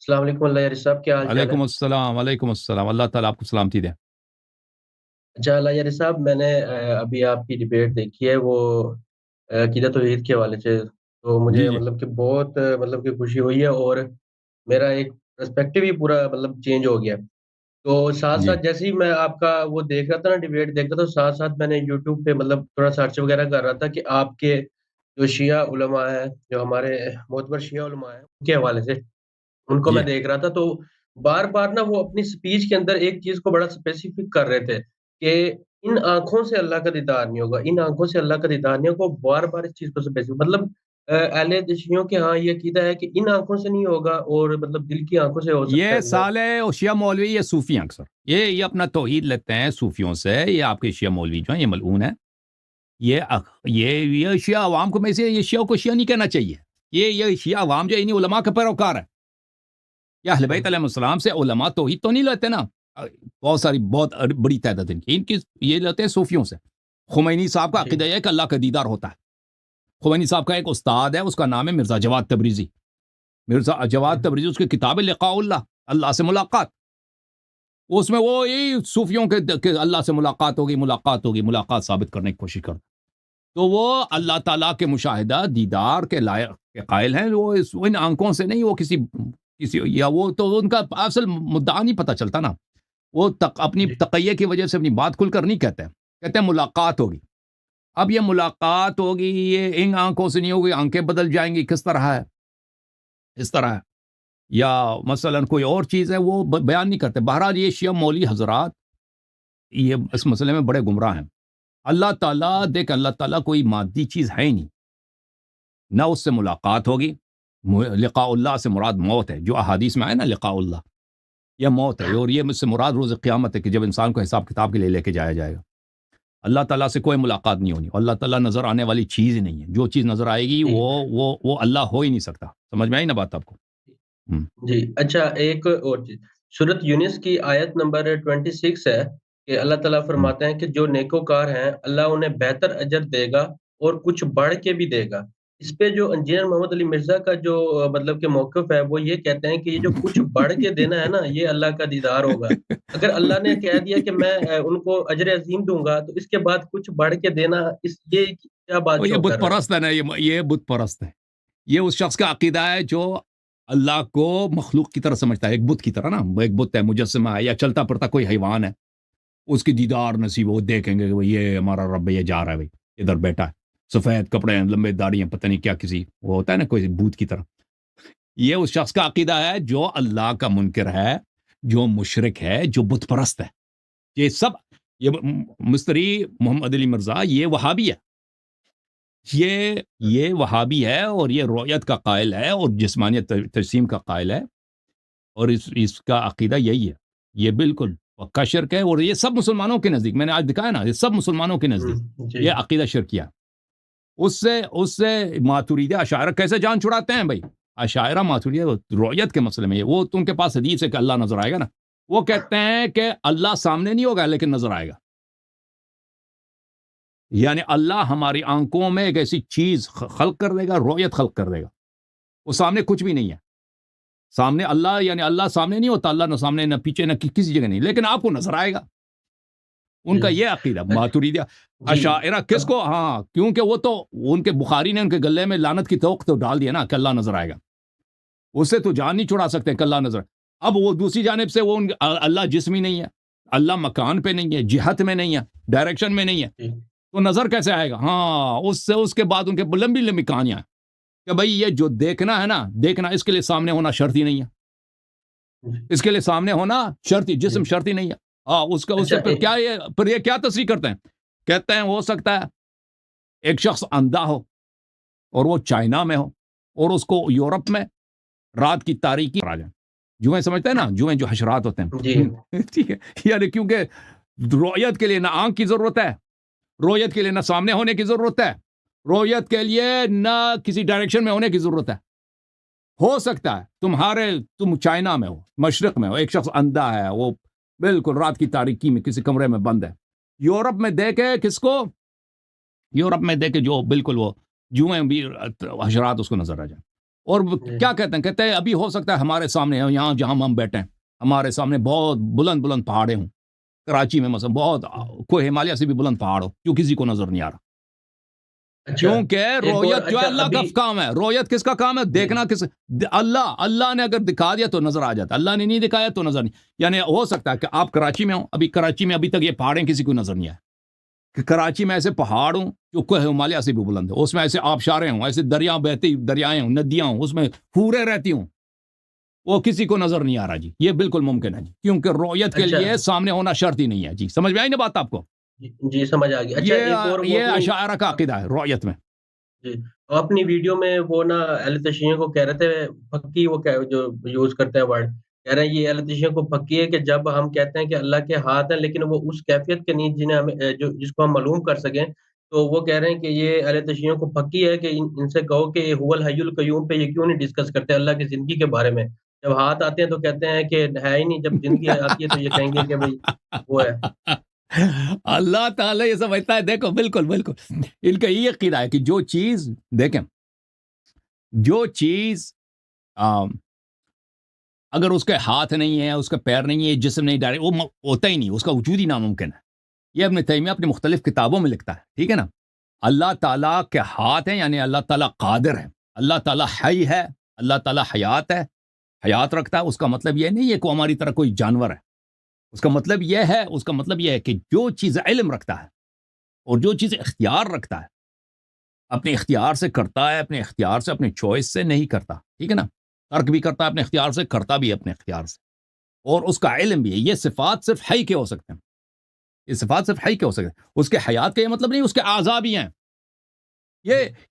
السلام علیکم اللہ یار صاحب، کیا حال چال ہے؟ وعلیکم السلام، وعلیکم السلام، اللہ تعالیٰ آپ کو سلامتی دے۔ اچھا اللہ یار صاحب، میں نے ابھی آپ کی ڈبیٹ دیکھی ہے وہ عقیدہ توحید کے حوالے سے، تو جی مجھے جی مطلب کہ بہت مطلب کہ خوشی ہوئی ہے، اور میرا ایک پرسپیکٹیو ہی پورا مطلب چینج ہو گیا۔ تو ساتھ جی ساتھ جیسے ہی میں آپ کا وہ دیکھ رہا تھا نا، ڈبیٹ دیکھ رہا تھا، ساتھ ساتھ میں نے یوٹیوب پہ مطلب تھوڑا سرچ وغیرہ کر رہا تھا کہ آپ کے جو شیعہ علماء ہیں، جو ہمارے معتبر شیعہ علماء ہیں، ان کے حوالے سے ان کو میں جی دیکھ رہا تھا، تو بار بار نا وہ اپنی سپیچ کے اندر ایک چیز کو بڑا اسپیسیفک کر رہے تھے کہ ان آنکھوں سے اللہ کا دیدار نہیں ہوگا، ان آنکھوں سے اللہ کا دیدار نہیں ہوگا۔ وہ بار بار اس چیز کو اسپیسیفک مطلب اہل دشیوں کے ہاں یہ عقیدہ ہے کہ ان آنکھوں سے نہیں ہوگا، اور مطلب دل کی آنکھوں سے ہو سکتا یہ ہے دیدار۔ سالے اور شیعہ مولوی یہ صوفی ہیں اکثر، یہ اپنا توحید لیتے ہیں صوفیوں سے، یہ آپ کے شیعہ مولوی جو ہیں یہ ملعون ہیں۔ یہ شیعہ عوام کو میں سے یہ شیعہ کو شیعہ نہیں کہنا چاہیے، یہ شیعہ عوام جو انہی علماء کا پیروکار ہے۔ یہ اہل بیت علیہ السلام سے علماء توحید تو نہیں لیتے نا، بہت بڑی تعداد ان کی یہ لیتے ہیں صوفیوں سے۔ خمینی صاحب کا جی عقیدہ یہ ہے کہ اللہ کا دیدار ہوتا ہے۔ خمینی صاحب کا ایک استاد ہے، اس کا نام ہے مرزا جواد تبریزی۔ مرزا جی جواد تبریزی، اس کی کتاب ہے لقاء اللہ، اللہ سے ملاقات۔ اس میں وہ یہی صوفیوں کے کہ اللہ سے ملاقات ہوگی، ملاقات ہوگی، ملاقات ثابت کرنے کی کوشش کرتا۔ تو وہ اللہ تعالیٰ کے مشاہدہ دیدار کے لائق کے قائل ہیں، وہ ان آنکھوں سے نہیں، وہ کسی یا وہ تو ان کا اصل مدعا نہیں پتہ چلتا نا، وہ اپنی جی تقیہ کی وجہ سے اپنی بات کھل کر نہیں کہتے ہیں، کہتے ہیں ملاقات ہوگی۔ اب یہ ملاقات ہوگی، یہ ان آنکھوں سے نہیں ہوگی، آنکھیں بدل جائیں گی، کس طرح ہے؟ اس طرح ہے، یا مثلا کوئی اور چیز ہے، وہ بیان نہیں کرتے۔ بہرحال یہ شیعہ مولوی حضرات یہ اس مسئلے میں بڑے گمراہ ہیں۔ اللہ تعالیٰ دیکھ، اللہ تعالیٰ کوئی مادی چیز ہے ہی نہیں، نہ اس سے ملاقات ہوگی۔ لقاء اللہ سے مراد موت ہے، جو احادیث میں آئے نا لقاء اللہ، یہ موت ہے، اور یہ مجھ سے مراد روز قیامت ہے کہ جب انسان کو حساب کتاب کے لیے لے کے جایا جائے گا۔ اللہ تعالیٰ سے کوئی ملاقات نہیں ہونی، اللہ تعالیٰ نظر آنے والی چیز ہی نہیں ہے، جو چیز نظر آئے گی جی وہ اللہ ہو ہی نہیں سکتا۔ سمجھ میں آئی نا بات آپ کو؟ ہم۔ جی اچھا، ایک اور چیز، سورۃ یونس کی آیت نمبر 26 ہے کہ اللہ تعالیٰ ہم۔ فرماتے ہیں کہ جو نیکوکار ہیں اللہ انہیں بہتر اجر دے گا اور کچھ بڑھ کے بھی دے گا۔ اس پہ جو انجینئر محمد علی مرزا کا جو مطلب کہ موقف ہے، وہ یہ کہتے ہیں کہ یہ جو کچھ بڑھ کے دینا ہے نا، یہ اللہ کا دیدار ہوگا۔ اگر اللہ نے کہہ دیا کہ میں ان کو اجر عظیم دوں گا، تو اس کے بعد کچھ بڑھ کے دینا، یہ کیا بات اور یہ شو بت کر رہا ہے؟ پرست ہے نا، یہ بت پرست ہے۔ یہ اس شخص کا عقیدہ ہے جو اللہ کو مخلوق کی طرح سمجھتا ہے، ایک بت کی طرح نا، وہ ایک بت ہے، مجسمہ ہے، یا چلتا پڑتا کوئی حیوان ہے، اس کی دیدار نصیب، وہ دیکھیں گے کہ وہ یہ ہمارا رب ہے، یہ جا رہا ہے، بھائی ادھر بیٹھا ہے، سفید کپڑے ہیں، لمبے داڑھی ہیں، پتہ نہیں کیا، کسی وہ ہوتا ہے نا کوئی بت کی طرح۔ یہ اس شخص کا عقیدہ ہے جو اللہ کا منکر ہے، جو مشرک ہے، جو بت پرست ہے۔ یہ سب، یہ مستری محمد علی مرزا یہ وہابی ہے، یہ وہابی ہے، اور یہ رؤیت کا قائل ہے، اور جسمانیت تجسیم کا قائل ہے، اور اس کا عقیدہ یہی ہے۔ یہ بالکل پکا شرک ہے، اور یہ سب مسلمانوں کے نزدیک، میں نے آج دکھایا نا، یہ سب مسلمانوں کے نزدیک جی یہ عقیدہ شرکیہ۔ اس سے ماتوریدی اشاعرہ کیسے جان چھڑاتے ہیں بھائی؟ اشاعرہ ماتوریدی رؤیت کے مسئلے میں وہ تو ان کے پاس حدیث ہے کہ اللہ نظر آئے گا نا، وہ کہتے ہیں کہ اللہ سامنے نہیں ہوگا لیکن نظر آئے گا، یعنی اللہ ہماری آنکھوں میں ایک ایسی چیز خلق کر دے گا، رؤیت خلق کر دے گا، وہ سامنے کچھ بھی نہیں ہے۔ سامنے اللہ، یعنی اللہ سامنے نہیں ہوتا، اللہ نہ سامنے نہ پیچھے نہ کسی جگہ نہیں، لیکن آپ کو نظر آئے گا۔ ان جی کا یہ عقیدہ ماتوریدیہ جی اشاعرہ کس کو، ہاں کیونکہ وہ تو ان کے بخاری نے ان کے گلے میں لعنت کی توق تو ڈال دیا نا کہ اللہ نظر آئے گا، اس سے تو جان نہیں چھڑا سکتے کہ اللہ نظر۔ اب وہ دوسری جانب سے وہ اللہ جسمی نہیں ہے، اللہ مکان پہ نہیں ہے، جہت میں نہیں ہے، ڈائریکشن میں نہیں ہے، جی تو نظر کیسے آئے گا؟ ہاں اس کے بعد ان کے لمبی لمبی کہانیاں ہیں کہ بھائی یہ جو دیکھنا ہے نا، دیکھنا اس کے لیے سامنے ہونا شرط ہی نہیں ہے، اس کے لیے سامنے ہونا شرط ہی، جی جسم شرط ہی نہیں ہے۔ ہاں اس اچھا سے پھر یہ کیا تصریح کرتے ہیں؟ کہتے ہیں ہو سکتا ہے ایک شخص اندھا ہو اور وہ چائنا میں ہو، اور اس کو یورپ میں رات کی تاریکی آ جائے، جوئیں سمجھتے ہیں نا، جوئیں جو حشرات ہوتے جی ہیں ٹھیک ہے، یعنی کیونکہ رؤیت کے لیے نہ آنکھ کی ضرورت ہے، رؤیت کے لیے نہ سامنے ہونے کی ضرورت ہے، رؤیت کے لیے نہ کسی ڈائریکشن میں ہونے کی ضرورت ہے۔ ہو سکتا ہے تم چائنا میں ہو، مشرق میں ہو، ایک شخص اندھا ہے، وہ بالکل رات کی تاریکی میں کسی کمرے میں بند ہے، یورپ میں دیکھے کس کو؟ یورپ میں دیکھے جو بالکل وہ جوئیں بھی حشرات اس کو نظر آ جائیں۔ اور جی کیا کہتے ہیں ابھی ہو سکتا ہے ہمارے سامنے یہاں جہاں ہم بیٹھے ہیں ہمارے سامنے بہت بلند بلند پہاڑیں ہوں، کراچی میں مثلا بہت کوئی ہمالیہ سے بھی بلند پہاڑ ہو جو کسی کو نظر نہیں آ رہا، اچھا کیونکہ ایک اور رویت جو ہے اچھا اللہ کا ابھی کام ہے۔ رویت کس کا کام ہے؟ جی دیکھنا کس اللہ نے اگر دکھا دیا تو نظر آ جاتا، اللہ نے نہیں دکھایا تو نظر نہیں، یعنی ہو سکتا ہے کہ آپ کراچی میں ہوں، کراچی میں ابھی تک یہ پہاڑیں کسی کو نظر نہیں آئے کہ کراچی میں ایسے پہاڑ ہوں جو کوہ ہمالیہ سے بھی بلند ہے، اس میں ایسے آبشاریں ہوں، ایسے دریا بہتی دریائیں ہوں، ندیاں ہوں، اس میں پورے رہتی ہوں، وہ کسی کو نظر نہیں آ رہا جی، یہ بالکل ممکن ہے جی، کیونکہ رویت کے اچھا لیے سامنے ہونا شرط ہی نہیں ہے جی۔ سمجھ میں آئی نا بات آپ کو؟ جی سمجھ آ گئی۔ اچھا ایک اور وہ یہ اپنی اشاعرہ کا عقیدہ ہے رویت میں۔ جی وہ اپنی ویڈیو میں وہ نا اہل تشیع کو کہہ رہے تھے پکی، وہ جو یوز کرتے ہیں ورڈ، کہہ رہے ہیں یہ اہل تشیع کو پکی ہے کہ جب ہم کہتے ہیں کہ اللہ کے ہاتھ ہیں لیکن وہ اس کیفیت کے نہیں جنہیں ہمیں جس کو ہم معلوم کر سکیں، تو وہ کہہ رہے ہیں کہ یہ اہل تشیع کو پکی ہے کہ ان سے کہو کہ هو الحی القیوم پہ یہ کیوں نہیں ڈسکس کرتے اللہ کی زندگی کے بارے میں، جب ہاتھ آتے ہیں تو کہتے ہیں کہ ہے ہی نہیں، جب زندگی آتی ہے تو یہ کہیں گے کہ بھئی وہ ہے۔ اللہ تعالیٰ یہ سمجھتا ہے، دیکھو بالکل بالکل ان کا یہ عقیدہ ہے کہ جو چیز دیکھیں، جو چیز اگر اس کے ہاتھ نہیں ہے، اس کا پیر نہیں ہے، جسم نہیں ڈالے، وہ ہوتا ہی نہیں، اس کا وجود ہی ناممکن ہے۔ یہ ابن تیمیہ اپنی مختلف کتابوں میں لکھتا ہے، ٹھیک ہے نا۔ اللہ تعالیٰ کے ہاتھ ہیں یعنی اللہ تعالیٰ قادر ہے، اللہ تعالیٰ حی ہے، اللہ تعالیٰ حیات ہے، حیات رکھتا ہے، اس کا مطلب یہ نہیں ہے کہ ہماری طرح کوئی جانور ہے، اس کا مطلب یہ ہے کہ جو چیز علم رکھتا ہے اور جو چیز اختیار رکھتا ہے، اپنے اختیار سے کرتا ہے، اپنے اختیار سے، اپنے چوائس سے نہیں کرتا، ٹھیک ہے نا۔ ترک بھی کرتا ہے اپنے اختیار سے، کرتا بھی اپنے اختیار سے، اور اس کا علم بھی ہے۔ یہ صفات صرف حی کے ہو سکتے ہیں، یہ صفات صرف حی کے ہو سکتے ہیں۔ اس کے حیات کا یہ مطلب نہیں اس کے اعضاء بھی ہیں۔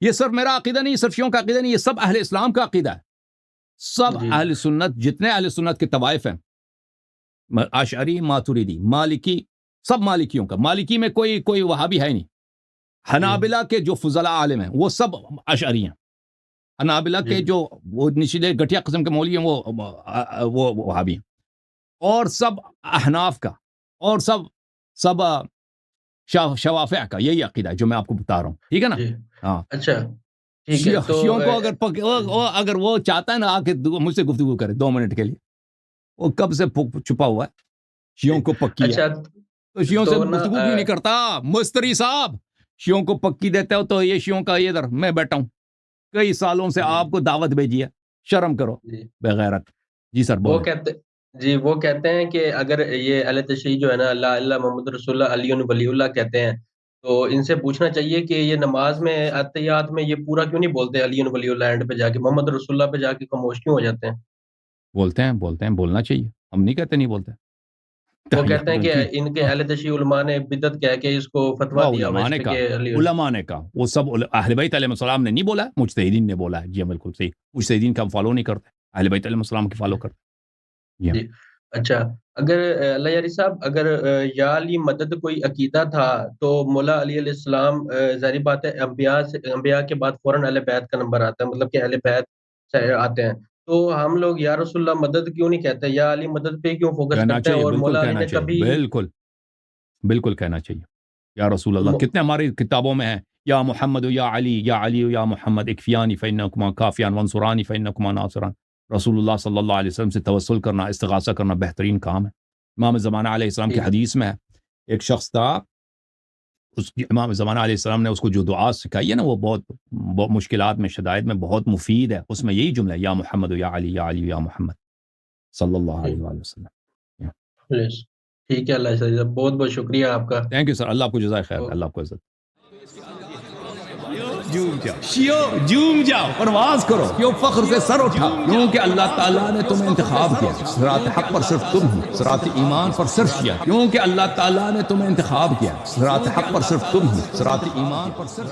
یہ صرف میرا عقیدہ نہیں، صرف شیعوں کا عقیدہ نہیں، یہ سب اہل اسلام کا عقیدہ ہے۔ سب جی اہل سنت، جتنے اہل سنت کے طوائف ہیں، اشعری، ماتوریدی، مالکی، سب مالکیوں کا، مالکی میں کوئی وہابی ہے نہیں۔ حنابلہ کے جو فضلاء عالم ہیں وہ سب اشعری ہیں، حنابلہ جی کے جو وہ نچلے گٹھیا قسم کے مولوی ہیں وہ وہابی ہیں، اور سب احناف کا، اور سب شوافع کا یہی عقیدہ ہے جو میں آپ کو بتا رہا ہوں، ٹھیک ہے نا۔ جی ہاں، اچھا ٹھیک ہے تو شیعوں کو اگر وہ چاہتا ہے نا آ کے مجھ سے گفتگو کرے 2 منٹ کے لیے، وہ کب سے چھپا ہوا ہے، شیعوں کو پکی ہے اچھا تو شیعوں سے تو نا گفتگو کیوں نہیں کرتا؟ مستری صاحب شیعوں کو پکی دیتے ہو تو یہ شیعوں کا ادھر میں بیٹھا ہوں، کئی سالوں سے جی آپ کو دعوت بھیجی ہے، شرم کرو جی بغیرت۔ جی سر وہ بولیں۔ کہتے جی وہ کہتے ہیں کہ اگر یہ اہل تشیع جو ہے نا اللہ اللہ محمد رسول اللہ علی ولی اللہ کہتے ہیں، تو ان سے پوچھنا چاہیے کہ یہ نماز میں اتحیات میں یہ پورا کیوں نہیں بولتے علی ولی اللہ، اینڈ پہ جا کے محمد رسول اللہ پہ جا کے خاموش کیوں ہو جاتے ہیں؟ بولتے ہیں، بولنا چاہیے، ہم نہیں کہتے نہیں بولتے، وہ کہتے ہیں تحیات کہ کی ان کے اہل تشیع علماء نے بدعت کہہ کے اس کو فتویٰ وہ دیا ہوا ہے اس پہ کہ علی علماء نے کہا، وہ سب اہل بیت علیہ السلام نے نہیں بولا ہے، مجتہدین نے بولا ہے۔ جی بالکل صحیح، مجتہدین کا ہم فالو نہیں کرتے، اہل بیت علیہ السلام کی فالو کرتے۔ جی جی اچھا اگر اللہ یاری صاحب اگر یا علی مدد کوئی عقیدہ تھا تو مولا علی علیہ السلام ظاہری بات ہے انبیاء کے بعد فوراً اہل بیت کا نمبر آتا ہے، مطلب کہ اہل بیت سے آتے ہیں، تو ہم لوگ یا رسول اللہ مدد کیوں نہیں کہتے، یا علی مدد پہ کیوں فوکس کہنا کرتے ہیں؟ چاہیے، اور بالکل مولا علی کہنا نے چاہیے، کبھی بالکل کہنا چاہیے یا رسول اللہ۔ کتنے ہماری کتابوں میں ہیں، یا محمد یا علی یا محمد اکفیانی فإنکما کافیان وانصرانی فإنکما ناصران۔ رسول اللہ صلی اللہ علیہ وسلم سے توسل کرنا، استغاثہ کرنا بہترین کام ہے۔ امام زمانہ علیہ السلام کی حدیث میں ہے، ایک شخص تھا، اس امام زمانہ علیہ السلام نے اس کو جو دعا سکھائی ہے نا، وہ بہت مشکلات میں، شدائد میں بہت مفید ہے، اس میں یہی جملہ ہے، یا محمد یا علی یا محمد صلی اللہ علیہ وآلہ وسلم۔ ٹھیک ہے اللہ صاحب، بہت بہت شکریہ آپ کا۔ تھینک یو سر، اللہ آپ کو جزائے خیر، اللہ آپ کو عزت۔ جوم جاؤ، پرواز کرو، کیوں فخر سے سر اٹھا، کیونکہ اللہ تعالیٰ نے تمہیں انتخاب کیا، صراط حق پر صرف تم ہی، صراط ایمان پر صرف کیا، کیونکہ اللہ تعالیٰ نے تمہیں انتخاب کیا، صراط حق پر صرف تم ہی، صراط ایمان پر صرف